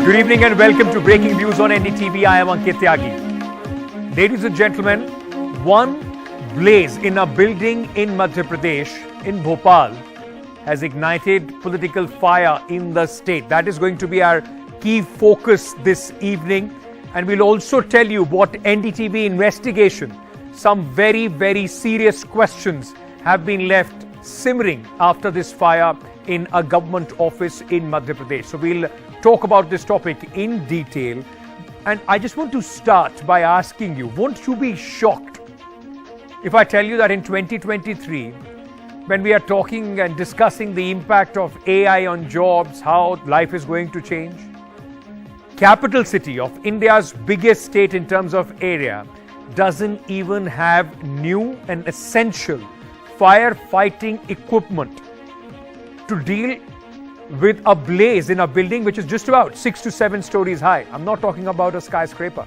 Good evening and welcome to Breaking News on NDTV. I am Ankit Tyagi. Ladies and gentlemen, one blaze in a building in Madhya Pradesh, in Bhopal, has ignited political fire in the state. That is going to be our key focus this evening. And we'll also tell you what NDTV investigation, some very, very serious questions have been left simmering after this fire in a government office in Madhya Pradesh. So we'll talk about this topic in detail. And I just want to start by asking you, won't you be shocked if I tell you that in 2023, when we are talking and discussing the impact of AI on jobs, how life is going to change, capital city of India's biggest state in terms of area doesn't even have new and essential firefighting equipment to deal with a blaze in a building which is just about 6 to 7 stories high. I'm not talking about a skyscraper.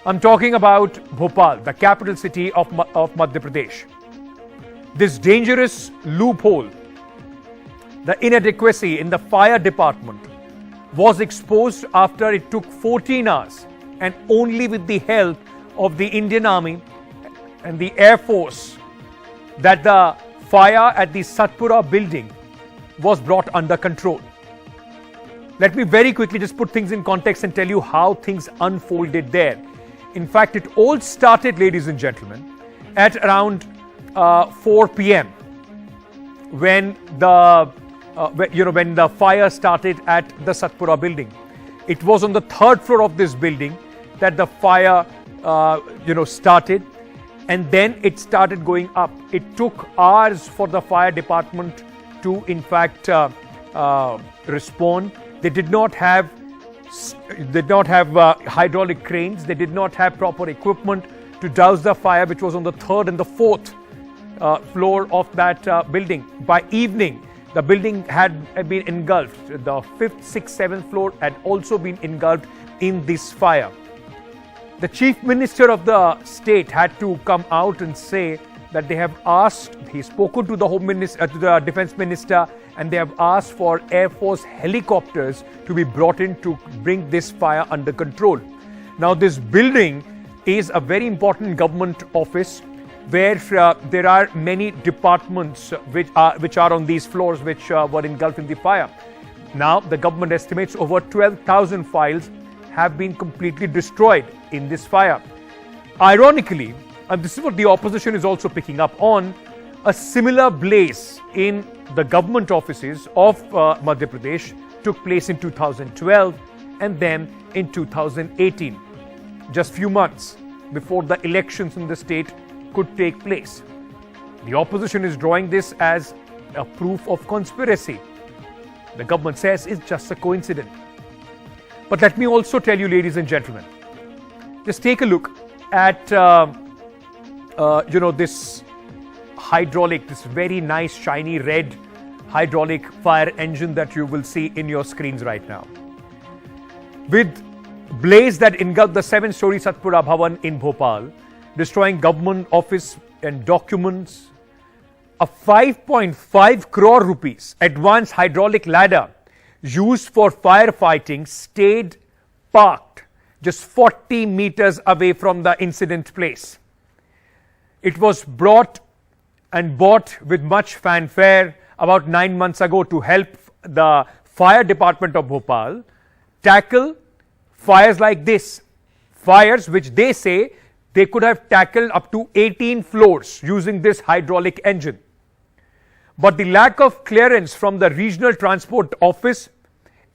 I'm talking about Bhopal, the capital city of Madhya Pradesh. This dangerous loophole, the inadequacy in the fire department, was exposed after it took 14 hours and only with the help of the Indian Army and the Air Force that the fire at the Satpura building was brought under control. Let me very quickly just put things in context and tell you how things unfolded there. In fact, it all started, ladies and gentlemen, at around 4 p.m. when the fire started at the Satpura building. It was on the 3rd floor of this building that the fire started, and then it started going up. It took hours for the fire department to in fact respond. They did not have hydraulic cranes. They did not have proper equipment to douse the fire, which was on the 3rd and the 4th floor of that building. By evening, the building had been engulfed. The 5th, 6th, 7th floor had also been engulfed in this fire. The Chief Minister of the state had to come out and say that they have asked, he's spoken to the Home Minister, to the Defense Minister, and they have asked for Air Force helicopters to be brought in to bring this fire under control. Now, this building is a very important government office where there are many departments which are on these floors which were engulfed in the fire. Now, the government estimates over 12,000 files have been completely destroyed in this fire. Ironically, and this is what the opposition is also picking up on, a similar blaze in the government offices of Madhya Pradesh took place in 2012 and then in 2018, just few months before the elections in the state could take place. The opposition is drawing this as a proof of conspiracy. The government says it's just a coincidence. But let me also tell you, ladies and gentlemen, just take a look at this hydraulic, this very nice shiny red hydraulic fire engine that you will see in your screens right now. With blaze that engulfed the 7-story Satpura Bhavan in Bhopal, destroying government office and documents, a 5.5 crore rupees advanced hydraulic ladder used for firefighting stayed parked just 40 meters away from the incident place. It was brought and bought with much fanfare about 9 months ago to help the fire department of Bhopal tackle fires like this. Fires which they say they could have tackled up to 18 floors using this hydraulic engine. But the lack of clearance from the regional transport office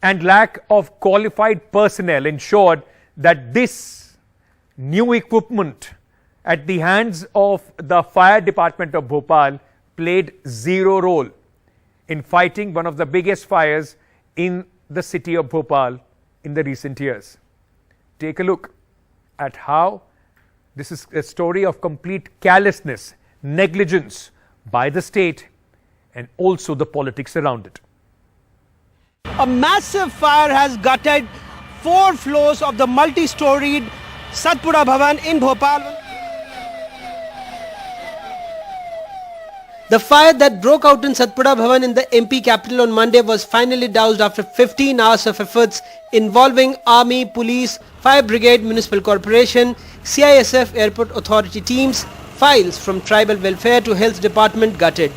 and lack of qualified personnel ensured that this new equipment at the hands of the fire department of Bhopal played zero role in fighting one of the biggest fires in the city of Bhopal in the recent years. Take a look at how this is a story of complete carelessness, negligence by the state and also the politics around it. A massive fire has gutted 4 floors of the multi-storied Satpura Bhavan in Bhopal. The fire that broke out in Satpura Bhavan in the MP capital on Monday was finally doused after 15 hours of efforts involving Army, Police, Fire Brigade, Municipal Corporation, CISF, Airport Authority teams. Files from Tribal Welfare to Health Department gutted.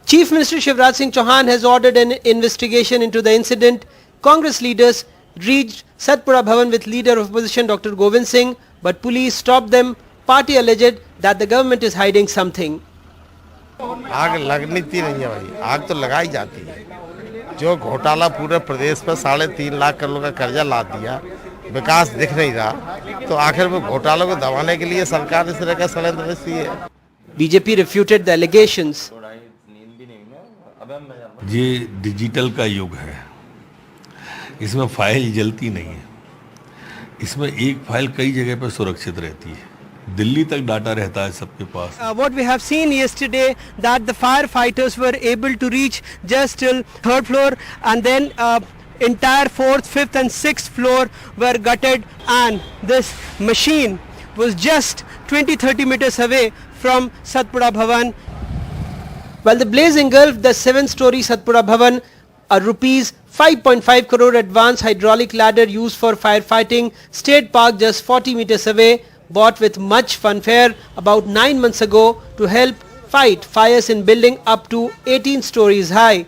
Chief Minister Shivraj Singh Chauhan has ordered an investigation into the incident. Congress leaders reached Satpura Bhavan with Leader of Opposition Dr. Govind Singh, but police stopped them. Party alleged that the government is hiding something. आग लगनी थी नहीं है भाई, आग तो लगाई जाती है। जो घोटाला पूरे प्रदेश पर 3.5 लाख करोड़ का कर्जा ला दिया, विकास दिख नहीं रहा, तो आखिर में घोटालों को दबाने के लिए सरकार इस तरह का षड्यंत्र रची है। BJP refuted the allegations. ये डिजिटल का युग है, इसमें फाइल जलती नहीं है, इसमें एक फाइल कई जगह पर सुरक्षित रहती है, दिल्ली तक डाटा रहता है सबके पास। What we have seen yesterday that the firefighters were able to reach just till 3rd floor, and then entire 4th, 5th and 6th floor were gutted, and this machine was just 20-30 meters away from Satpura Bhavan. While the blaze engulfed the 7-story Satpura Bhavan, a rupees 5.5 crore advanced hydraulic ladder used for firefighting stayed parked just 40 meters away, bought with much fanfare about 9 months ago to help fight fires in building up to 18 stories high.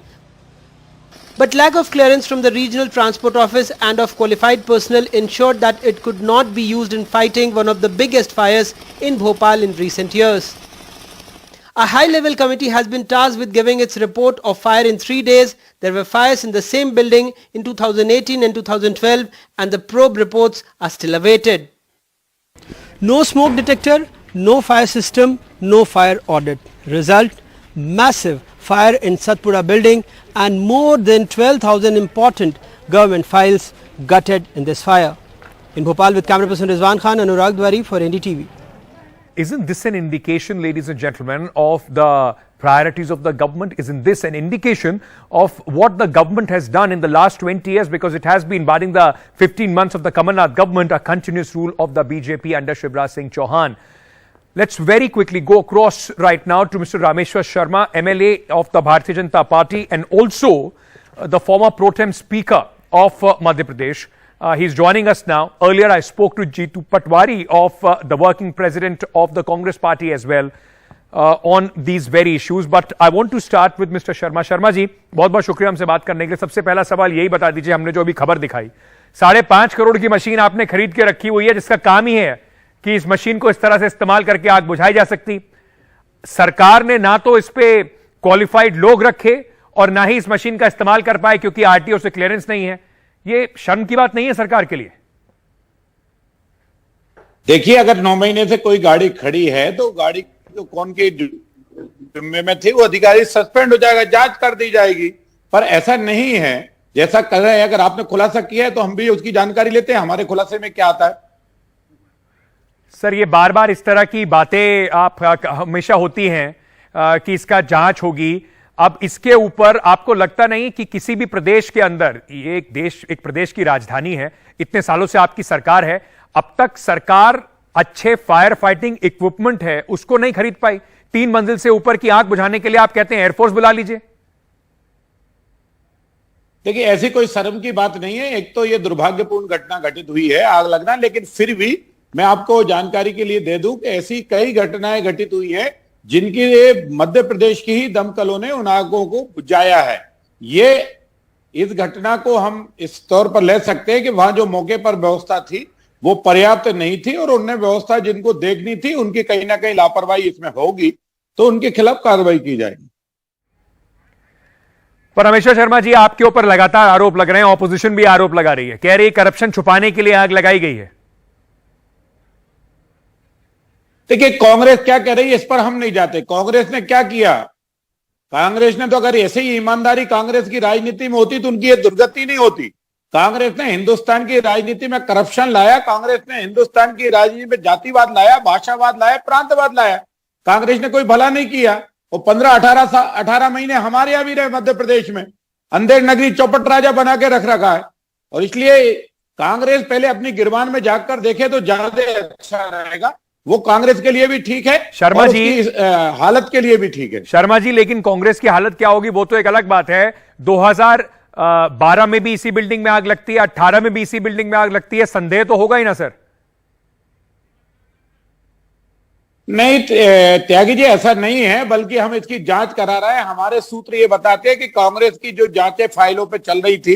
But lack of clearance from the Regional Transport Office and of qualified personnel ensured that it could not be used in fighting one of the biggest fires in Bhopal in recent years. A high-level committee has been tasked with giving its report of fire in 3 days. There were fires in the same building in 2018 and 2012, and the probe reports are still awaited. No smoke detector, no fire system, no fire audit. Result, massive fire in Satpura building and more than 12,000 important government files gutted in this fire. In Bhopal with camera person Rizwan Khan, Anurag Dwari for NDTV. Isn't this an indication, ladies and gentlemen, of the priorities of the government? Isn't this an indication of what the government has done in the last 20 years? Because it has been, barring the 15 months of the Kamal Nath government, a continuous rule of the BJP under Shivraj Singh Chauhan. Let's very quickly go across right now to Mr. Rameshwar Sharma, MLA of the Bharatiya Janata Party and also the former pro tem speaker of Madhya Pradesh. He's joining us now. Earlier, I spoke to Jeetu Patwari of the working president of the Congress party as well on these very issues. But I want to start with Mr. Sharma. Sharma ji, बहुत बहुत शुक्रिया हमसे बात करने के लिए। सबसे पहला सवाल यही बता दीजिए, हमने जो अभी खबर दिखाई, 5.5 करोड़ की मशीन आपने खरीद के रखी हुई है, जिसका काम ही है कि इस मशीन को इस तरह से इस्तेमाल करके आग बुझाई जा सकती। सरकार ने ना तो इस पे क्वालिफाइड लोग रखे और ना ही इस मशीन का इस्तेमाल कर पाए क्योंकि आरटीओ से क्लियरेंस नहीं है। ये शर्म की बात नहीं है सरकार के लिए? देखिए, अगर 9 महीने से कोई गाड़ी खड़ी है तो गाड़ी तो कौन की जिम्मे में थी, वो अधिकारी सस्पेंड हो जाएगा, जांच कर दी जाएगी। पर ऐसा नहीं है जैसा कर रहे हैं। अगर आपने खुलासा किया है तो हम भी उसकी जानकारी लेते हैं, हमारे खुलासे में क्या आता है। सर, ये बार बार इस तरह की बातें आप हमेशा होती हैं कि इसका जांच होगी। अब इसके ऊपर आपको लगता नहीं कि किसी भी प्रदेश के अंदर, ये एक प्रदेश की राजधानी है, इतने सालों से आपकी सरकार है, अब तक सरकार अच्छे फायर फाइटिंग इक्विपमेंट है उसको नहीं खरीद पाई? 3 मंजिल से ऊपर की आग बुझाने के लिए आप कहते हैं एयरफोर्स बुला लीजिए। देखिए, ऐसी कोई शर्म की बात नहीं है। एक तो ये दुर्भाग्यपूर्ण घटना घटित हुई है, आग लगना, लेकिन फिर भी मैं आपको जानकारी के लिए दे दूं कि ऐसी कई घटनाएं घटित हुई हैं जिनकी मध्य प्रदेश की ही दमकलों ने उन आगों को बुझाया है। ये इस घटना को हम इस तौर पर ले सकते हैं कि वहां जो मौके पर व्यवस्था थी वो पर्याप्त नहीं थी और उन्हें व्यवस्था जिनको देखनी थी उनकी कहीं ना कहीं लापरवाही इसमें होगी, तो उनके खिलाफ कार्रवाई की जाएगी। परमेश्वर शर्मा जी, आपके ऊपर लगातार आरोप लग रहे हैं, ऑपोजिशन भी आरोप लगा रही है, कह रही है करप्शन छुपाने के लिए आग लगाई गई है। देखिए, कांग्रेस क्या कह रही है इस पर हम नहीं जाते। कांग्रेस ने क्या किया? कांग्रेस ने तो, अगर ऐसे ही ईमानदारी कांग्रेस की राजनीति में होती तो उनकी ये दुर्गति नहीं होती। कांग्रेस ने हिंदुस्तान की राजनीति में करप्शन लाया, कांग्रेस ने हिंदुस्तान की राजनीति में जातिवाद लाया, भाषावाद लाया, प्रांतवाद लाया। कांग्रेस ने कोई भला नहीं किया। वो 18 महीने हमारे यहां भी रहे मध्य प्रदेश में, अंधेर नगरी चौपट राजा बना के रख रखा है। और इसलिए कांग्रेस पहले अपनी गिरबान में जाकर देखे तो ज्यादा अच्छा रहेगा। वो कांग्रेस के लिए भी ठीक है, शर्मा और जी, उसकी हालत के लिए भी ठीक है। शर्मा जी, लेकिन कांग्रेस की हालत क्या होगी वो तो एक अलग बात है। 2012 में भी इसी बिल्डिंग में आग लगती है, 18 में भी इसी बिल्डिंग में आग लगती है, संदेह तो होगा ही ना सर। नहीं त्यागी जी, ऐसा नहीं है, बल्कि हम इसकी जांच करा रहे हैं। हमारे सूत्र ये बताते हैं कि कांग्रेस की जो जांचें फाइलों पे चल रही थी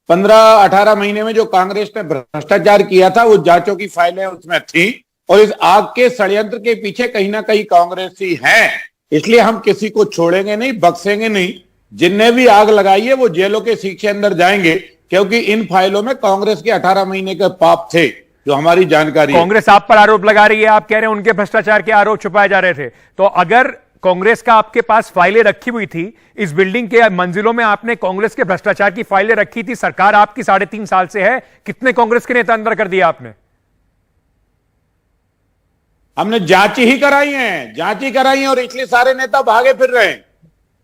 15-18 महीने में, जो कांग्रेस ने भ्रष्टाचार किया था, वो जांचों की फाइलें उसमें थी, और इस आग के षड्यंत्र के पीछे कहीं ना कहीं कांग्रेसी हैं। इसलिए हम किसी को छोड़ेंगे नहीं, बख्शेंगे नहीं। जिनने भी आग लगाई है वो जेलों के सीखे अंदर जाएंगे, क्योंकि इन फाइलों में कांग्रेस के 18 महीने के पाप थे, जो हमारी जानकारी है। कांग्रेस आप पर आरोप लगा रही है, आप कह रहे हैं उनके भ्रष्टाचार के आरोप छुपाए जा रहे थे। तो अगर कांग्रेस का आपके पास फाइलें रखी हुई थी, इस बिल्डिंग के मंजिलों में आपने कांग्रेस के भ्रष्टाचार की फाइलें रखी थी, सरकार आपकी 3.5 साल से है, कितने कांग्रेस के नेता अंदर कर दिया आपने? हमने जांच ही कराई है, जांच ही कराई है, और इसलिए सारे नेता भागे फिर रहे हैं,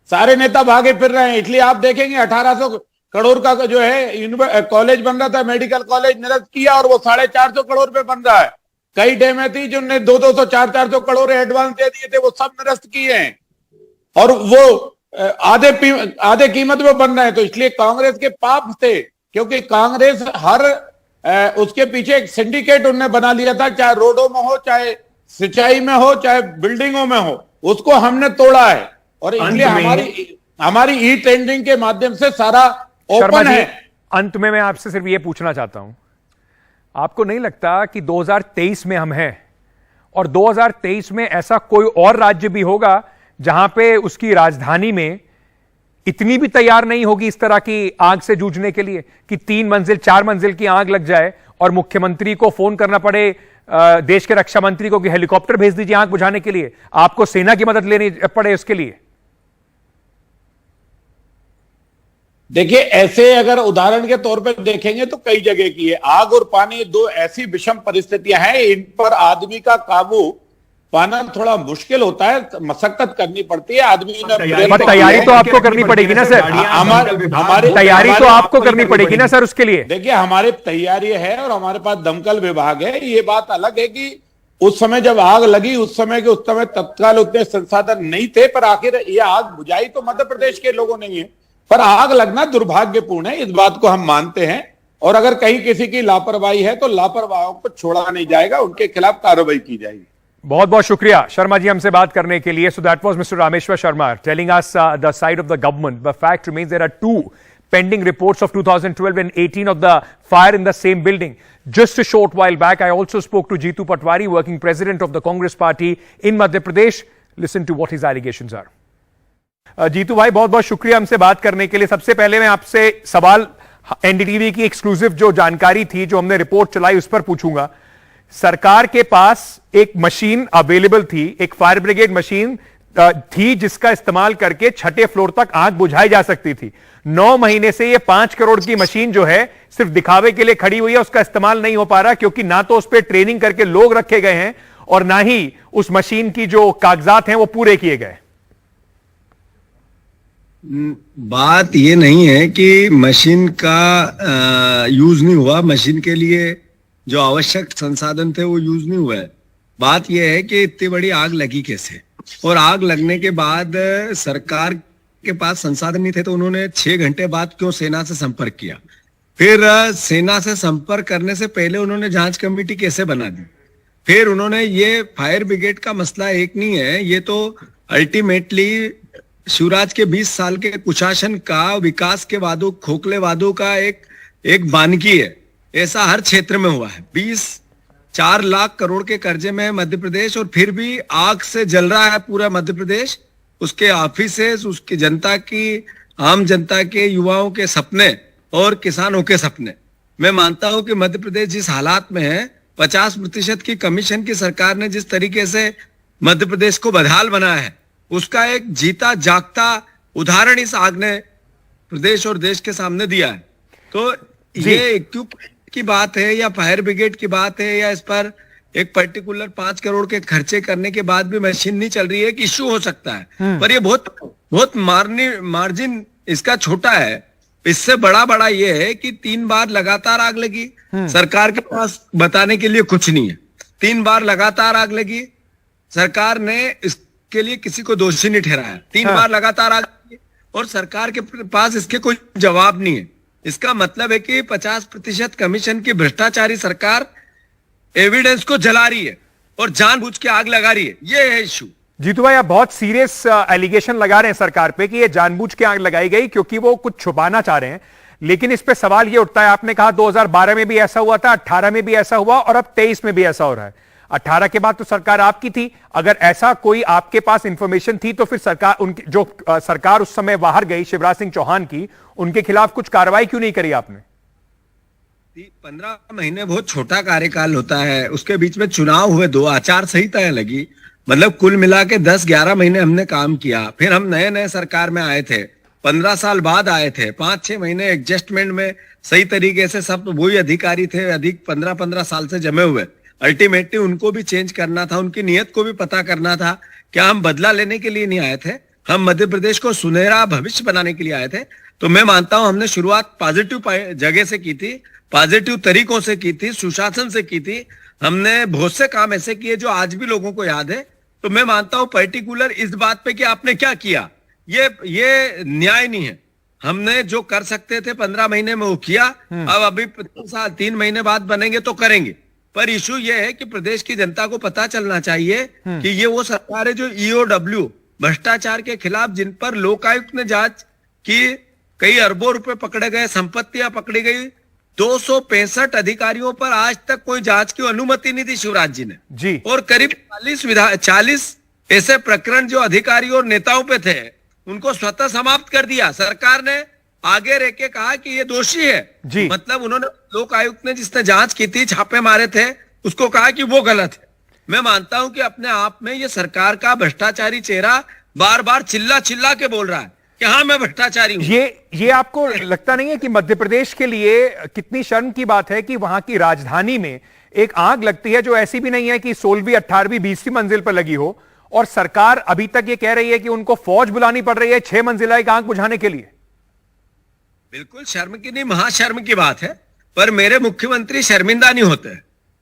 सारे नेता भागे फिर रहे हैं। इसलिए आप देखेंगे 1800 करोड़ का जो है कॉलेज बन रहा था, मेडिकल कॉलेज निरस्त किया, और वो 450 करोड़ पे बन रहा है। कई डेमें थी जिनने 200-200, 400-400 करोड़ एडवांस दे दिए थे, वो सब निरस्त किए हैं, और वो आधे कीमत में बन रहे हैं। तो इसलिए कांग्रेस के पाप थे, क्योंकि कांग्रेस हर उसके पीछे एक सिंडिकेट उन्होंने बना लिया था, चाहे रोडों में हो, चाहे सिंचाई में हो, चाहे बिल्डिंगों में हो, उसको हमने तोड़ा है। और इसलिए हमारी ई टेंडरिंग के माध्यम से सारा ओपन है। अंत में मैं आपसे सिर्फ ये पूछना चाहता हूं, आपको नहीं लगता कि 2023 में हम हैं, और 2023 में ऐसा कोई और राज्य भी होगा जहां पे उसकी राजधानी में इतनी भी तैयार नहीं होगी इस तरह की आग से जूझने के लिए, कि 3 मंजिल 4 मंजिल की आग लग जाए और मुख्यमंत्री को फोन करना पड़े, देश के रक्षा मंत्री को कि हेलीकॉप्टर भेज दीजिए आग बुझाने के लिए, आपको सेना की मदद लेनी पड़े उसके लिए? देखिए, ऐसे अगर उदाहरण के तौर पर देखेंगे तो कई जगह की है। आग और पानी दो ऐसी विषम परिस्थितियां हैं, इन पर आदमी का काबू पाना थोड़ा मुश्किल होता है, मशक्कत करनी पड़ती है। आदमी ने तैयारी तो आपको करनी पड़ेगी ना सर, हमारी तैयारी तो आपको करनी पड़ेगी ना सर उसके लिए। देखिए, हमारी तैयारी है और हमारे पास दमकल विभाग है। ये बात अलग है कि उस समय जब आग लगी, उस समय तत्काल उतने संसाधन नहीं थे, पर आखिर ये आग बुझाई तो मध्य प्रदेश के लोगों ने ही है। पर आग लगना दुर्भाग्यपूर्ण है, इस बात को हम मानते हैं, और अगर कहीं किसी की लापरवाही है तो लापरवाहों को छोड़ा नहीं जाएगा, उनके खिलाफ कार्रवाई की जाएगी। बहुत बहुत शुक्रिया शर्मा जी हमसे बात करने के लिए। So that was mister Rameshwar Sharma telling us the side of the government. The fact remains there are 2 pending reports of 2012 and 18 of the fire in the same building. Just a short while back, I also spoke to Jeetu Patwari, working president of the Congress party in Madhya Pradesh. Listen to what his allegations are. Jitu bhai, बहुत बहुत शुक्रिया हमसे बात करने के लिए। सबसे पहले मैं आपसे सवाल एनडीटीवी की एक्सक्लूसिव जो जानकारी थी, जो हमने रिपोर्ट चलाई, उस पर पूछूंगा। सरकार के पास एक मशीन अवेलेबल थी, एक फायर ब्रिगेड मशीन थी, जिसका इस्तेमाल करके 6ठे फ्लोर तक आग बुझाई जा सकती थी। 9 महीने से ये 5 करोड़ की मशीन जो है सिर्फ दिखावे के लिए खड़ी हुई है, उसका इस्तेमाल नहीं हो पा रहा, क्योंकि ना तो उस पर ट्रेनिंग करके लोग रखे गए हैं और ना ही उस मशीन की जो कागजात हैं वो पूरे किए गए। बात ये नहीं है कि मशीन का यूज नहीं हुआ, मशीन के लिए जो आवश्यक संसाधन थे वो यूज नहीं हुआ है। बात यह है कि इतनी बड़ी आग लगी कैसे, और आग लगने के बाद सरकार के पास संसाधन नहीं थे, तो उन्होंने 6 घंटे बाद क्यों सेना से संपर्क किया? फिर सेना से संपर्क करने से पहले उन्होंने जांच कमेटी कैसे बना दी? फिर उन्होंने, ये फायर ब्रिगेड का मसला एक नहीं है, ये तो अल्टीमेटली शिवराज के 20 साल के कुशासन का, विकास के वादों, खोखले वादों का एक बानगी है। ऐसा हर क्षेत्र में हुआ है। 4 लाख करोड़ के कर्जे में है मध्य प्रदेश, और फिर भी आग से जल रहा है पूरा मध्य प्रदेश। उसके ऑफिसेस, उसकी जनता की, आम जनता के, युवाओं के सपने और किसानों के सपने। मैं मानता हूं कि मध्य प्रदेश जिस हालात में है, 50% की कमीशन की सरकार ने जिस तरीके से मध्य प्रदेश को बदहाल बनाया है, उसका एक जीता जागता उदाहरण इस आग ने प्रदेश और देश के सामने दिया है। तो ये इक्विपमेंट की बात है या फायर ब्रिगेड की बात है, या इस पर एक पर्टिकुलर 5 करोड़ के खर्चे करने के बाद भी मशीन नहीं चल रही है, एक इश्यू हो सकता है, पर ये बहुत मार्जिन इसका छोटा है। इससे बड़ा ये है कि 3 बार लगातार आग लगी, सरकार के पास बताने के लिए कुछ नहीं है। 3 बार लगातार आग लगी, सरकार ने इसके लिए किसी को दोषी नहीं ठहराया। 3 बार लगातार आग लगी और सरकार के पास इसके कोई जवाब नहीं है। इसका मतलब है कि 50% कमीशन की भ्रष्टाचारी सरकार एविडेंस को जला रही है और जानबूझ के आग लगा रही है। ये है इशू। जीतू भाई, आप बहुत सीरियस एलिगेशन लगा रहे हैं सरकार पे कि ये जानबूझ के आग लगाई गई क्योंकि वो कुछ छुपाना चाह रहे हैं, लेकिन इस पे सवाल ये उठता है, आपने कहा 2012 में भी ऐसा हुआ था, 18 में भी ऐसा हुआ और अब 23 में भी ऐसा हो रहा है। 18 के बाद तो सरकार आपकी थी, अगर ऐसा कोई आपके पास इंफॉर्मेशन थी तो फिर सरकार उनकी जो सरकार उस समय बाहर गई शिवराज सिंह चौहान की, उनके खिलाफ कुछ कार्रवाई क्यों नहीं करी आपने? 15 महीने बहुत छोटा कार्यकाल होता है, उसके बीच में चुनाव हुए, 2 आचार संहिताएं लगी, मतलब कुल मिला के 10-11 महीने हमने काम किया। फिर हम नए नए सरकार में आए थे, 15 साल बाद आए थे, 5-6 महीने एडजस्टमेंट में सही तरीके से सब वही अधिकारी थे, अधिक 15-15 साल से जमे हुए। अल्टीमेटली उनको भी चेंज करना था, उनकी नीयत को भी पता करना था। क्या हम बदला लेने के लिए नहीं आए थे, हम मध्य प्रदेश को सुनहरा भविष्य बनाने के लिए आए थे। तो मैं मानता हूं हमने शुरुआत पॉजिटिव जगह से की थी, पॉजिटिव तरीकों से की थी, सुशासन से की थी। हमने बहुत से काम ऐसे किए जो आज भी लोगों को याद है। तो मैं मानता हूं पर्टिकुलर इस बात पे कि आपने क्या किया, ये न्याय नहीं है। हमने जो कर सकते थे 15 महीने में वो किया, अब अभी 3 महीने बाद बनेंगे तो करेंगे। पर इशू ये है कि प्रदेश की जनता को पता चलना चाहिए कि ये वो सरकार है जो EOW भ्रष्टाचार के खिलाफ, जिन पर लोकायुक्त ने जांच की, कई अरबों रुपए पकड़े गए, संपत्तियां पकड़ी गई, 265 अधिकारियों पर आज तक कोई जांच की अनुमति नहीं दी शिवराज जी ने जी। और करीब 40 ऐसे प्रकरण जो अधिकारियों और नेताओं पे थे उनको स्वतः समाप्त कर दिया। सरकार ने आगे रह के कहा कि ये दोषी है जी। मतलब उन्होंने, लोक आयुक्त ने जिसने जांच की थी, छापे मारे थे, उसको कहा कि वो गलत है। मैं मानता हूं कि अपने आप में ये सरकार का भ्रष्टाचारी चेहरा बार बार चिल्ला चिल्ला के बोल रहा है कि हाँ मैं भ्रष्टाचारी हूं। ये आपको लगता नहीं है कि मध्य प्रदेश के लिए कितनी शर्म की बात है कि वहां की राजधानी में एक आग लगती है जो ऐसी भी नहीं है कि 16वीं 18वीं 20वीं मंजिल पर लगी हो, और सरकार अभी तक ये कह रही है कि उनको फौज बुलानी पड़ रही है 6 मंजिला एक आग बुझाने के लिए? बिल्कुल शर्म की नहीं, महाशर्म की बात है। पर मेरे मुख्यमंत्री शर्मिंदा नहीं होते।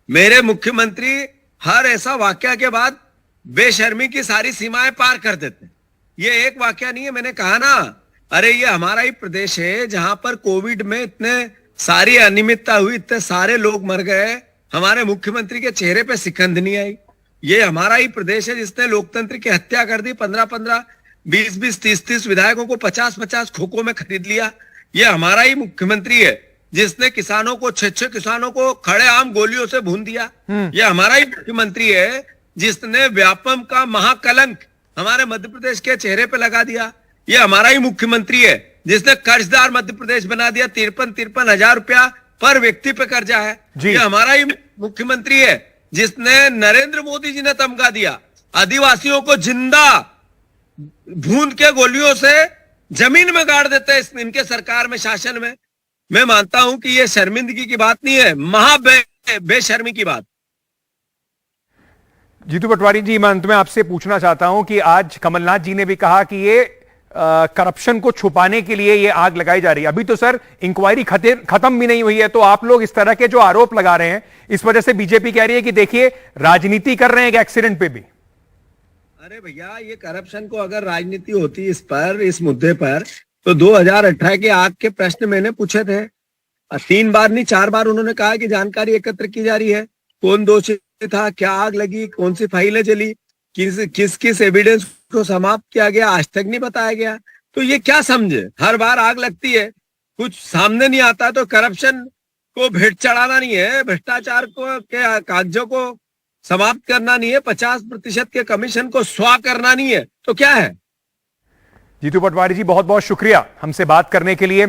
मेरे मुख्यमंत्री हर ऐसा वाकया के बाद बेशर्मी की सारी सीमाएं पार कर देते। ये एक वाकया नहीं है, मैंने कहा ना, अरे ये हमारा ही प्रदेश है जहां पर कोविड में इतने सारी अनियमितता हुई, इतने सारे लोग मर गए, हमारे मुख्यमंत्री के चेहरे पे सिकंद नहीं आई। ये हमारा ही प्रदेश है जिसने लोकतंत्र की हत्या कर दी, 15-15, 20-20, 30-30 विधायकों को 50-50 खोखों में खरीद लिया। ये हमारा ही मुख्यमंत्री है जिसने किसानों को 6 किसानों को खड़े आम गोलियों से भून दिया। ये हमारा ही मुख्यमंत्री है जिसने व्यापम का महाकलंक हमारे मध्य प्रदेश के चेहरे पे लगा दिया। ये हमारा ही मुख्यमंत्री है जिसने कर्जदार मध्य प्रदेश बना दिया, 53 हजार रुपया पर व्यक्ति पे कर्जा है। ये हमारा ही मुख्यमंत्री है जिसने नरेंद्र मोदी जी ने तमगा दिया, आदिवासियों को जिंदा भून के गोलियों से जमीन में गाड़ देते हैं इनके सरकार में, शासन में। मैं मानता हूं कि यह शर्मिंदगी की बात नहीं है, बेशर्मी की बात। जीतू पटवारी जी, मैं अंत में आपसे पूछना चाहता हूं कि आज कमलनाथ जी ने भी कहा कि ये करप्शन को छुपाने के लिए ये आग लगाई जा रही है। अभी तो सर इंक्वायरी खत्म भी नहीं हुई है, तो आप लोग इस तरह के जो आरोप लगा रहे हैं, इस वजह से बीजेपी कह रही है कि देखिए राजनीति कर रहे हैं एक एक्सीडेंट पे भी। अरे भैया, ये करप्शन को अगर राजनीति होती इस मुद्दे पर, तो 2018 के आग के प्रश्न मैंने पूछे थे। 3 बार नहीं 4 बार उन्होंने कहा कि जानकारी एकत्र की जा रही है, कौन दोषी था, क्या आग लगी, कौन सी फाइलें चली, किस एविडेंस को समाप्त किया गया, आज तक नहीं बताया गया। तो ये क्या समझे, हर बार आग लगती है, कुछ सामने नहीं आता। तो करप्शन को भेंट चढ़ाना नहीं है, भ्रष्टाचार को के कागजों को समाप्त करना नहीं है, 50% के कमीशन को स्वाह करना नहीं है, तो क्या है? जीतू पटवारी जी, बहुत बहुत शुक्रिया हमसे बात करने के लिए।